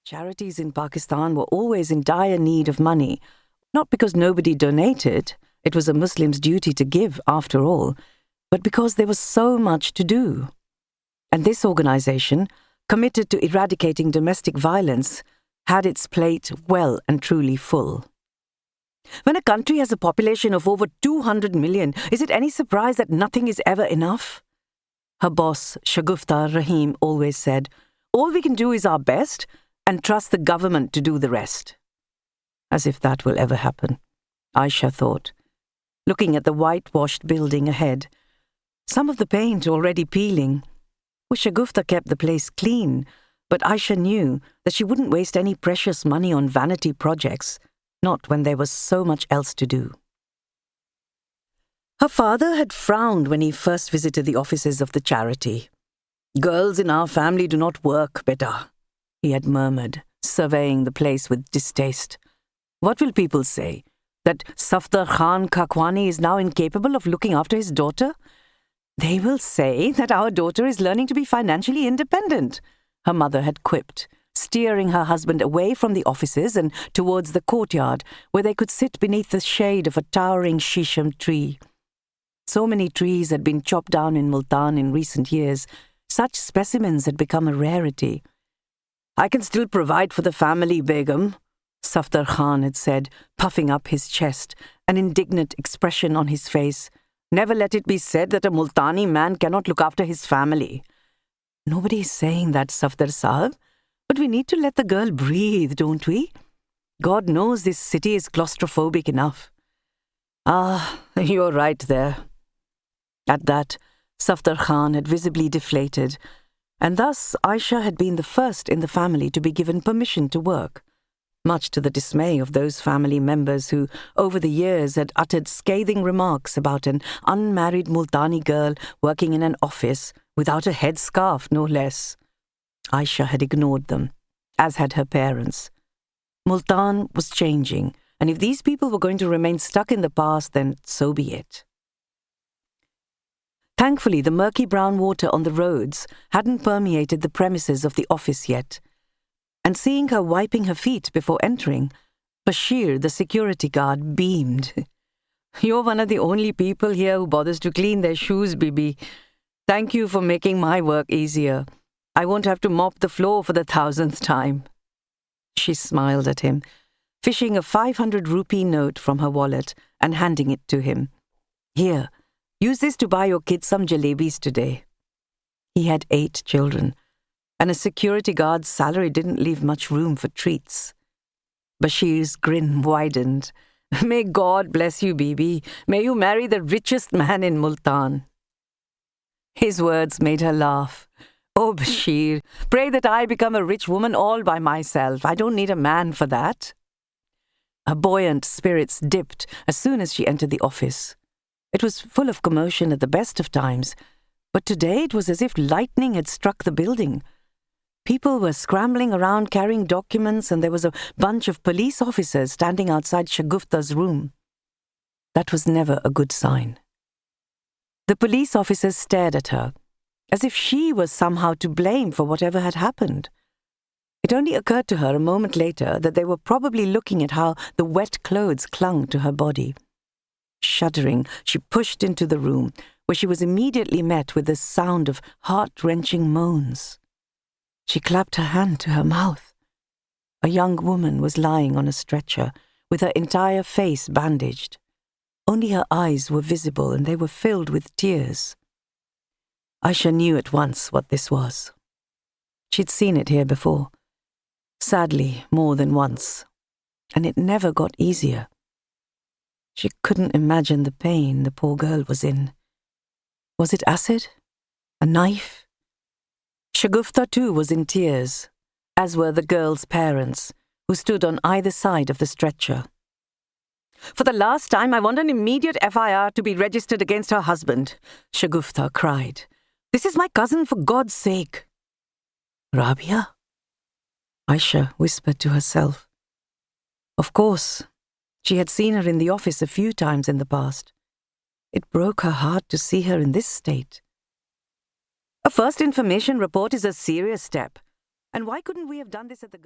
Charities in Pakistan were always in dire need of money, not because nobody donated, it was a Muslim's duty to give after all, but because there was so much to do. And this organization, committed to eradicating domestic violence, had its plate well and truly full. When a country has a population of over 200 million, is it any surprise that nothing is ever enough? Her boss, Shagufta Rahim, always said, "All we can do is our best and trust the government to do the rest." As if that will ever happen, Ayesha thought, looking at the whitewashed building ahead, some of the paint already peeling. Well, Shagufta kept the place clean, but Ayesha knew that she wouldn't waste any precious money on vanity projects, not when there was so much else to do. Her father had frowned when he first visited the offices of the charity. "Girls in our family do not work, beta," he had murmured, surveying the place with distaste. "What will people say? That Safdar Khan Kakwani is now incapable of looking after his daughter? They will say that our daughter is learning to be financially independent," her mother had quipped, steering her husband away from the offices and towards the courtyard where they could sit beneath the shade of a towering shisham tree. So many trees had been chopped down in Multan in recent years, such specimens had become a rarity. "I can still provide for the family, Begum," Safdar Khan had said, puffing up his chest, an indignant expression on his face. "Never let it be said that a Multani man cannot look after his family." "Nobody is saying that, Safdar Sahib, but we need to let the girl breathe, don't we? God knows this city is claustrophobic enough." "Ah, you're right there." At that, Safdar Khan had visibly deflated, and thus Ayesha had been the first in the family to be given permission to work, much to the dismay of those family members who, over the years, had uttered scathing remarks about an unmarried Multani girl working in an office without a headscarf, no less. Ayesha had ignored them, as had her parents. Multan was changing, and if these people were going to remain stuck in the past, then so be it. Thankfully, the murky brown water on the roads hadn't permeated the premises of the office yet, and seeing her wiping her feet before entering, Bashir, the security guard, beamed. "You're one of the only people here who bothers to clean their shoes, Bibi. Thank you for making my work easier. I won't have to mop the floor for the 1,000th time." She smiled at him, fishing a 500 rupee note from her wallet and handing it to him. "Here, use this to buy your kids some jalebis today." He had 8 children, and a security guard's salary didn't leave much room for treats. Bashir's grin widened. "May God bless you, Bibi. May you marry the richest man in Multan." His words made her laugh. "Oh, Bashir, pray that I become a rich woman all by myself. I don't need a man for that." Her buoyant spirits dipped as soon as she entered the office. It was full of commotion at the best of times, but today it was as if lightning had struck the building. People were scrambling around carrying documents, and there was a bunch of police officers standing outside Shagufta's room. That was never a good sign. The police officers stared at her, as if she was somehow to blame for whatever had happened. It only occurred to her a moment later that they were probably looking at how the wet clothes clung to her body. Shuddering, she pushed into the room, where she was immediately met with the sound of heart-wrenching moans. She clapped her hand to her mouth. A young woman was lying on a stretcher, with her entire face bandaged. Only her eyes were visible, and they were filled with tears. Ayesha knew at once what this was. She'd seen it here before. Sadly, more than once. And it never got easier. She couldn't imagine the pain the poor girl was in. Was it acid? A knife? Shagufta too was in tears, as were the girl's parents, who stood on either side of the stretcher. "For the last time, I want an immediate FIR to be registered against her husband," Shagufta cried. "This is my cousin, for God's sake." "Rabia?" Ayesha whispered to herself. Of course, she had seen her in the office a few times in the past. It broke her heart to see her in this state. "A first information report is a serious step. And why couldn't we have done this at the girl?"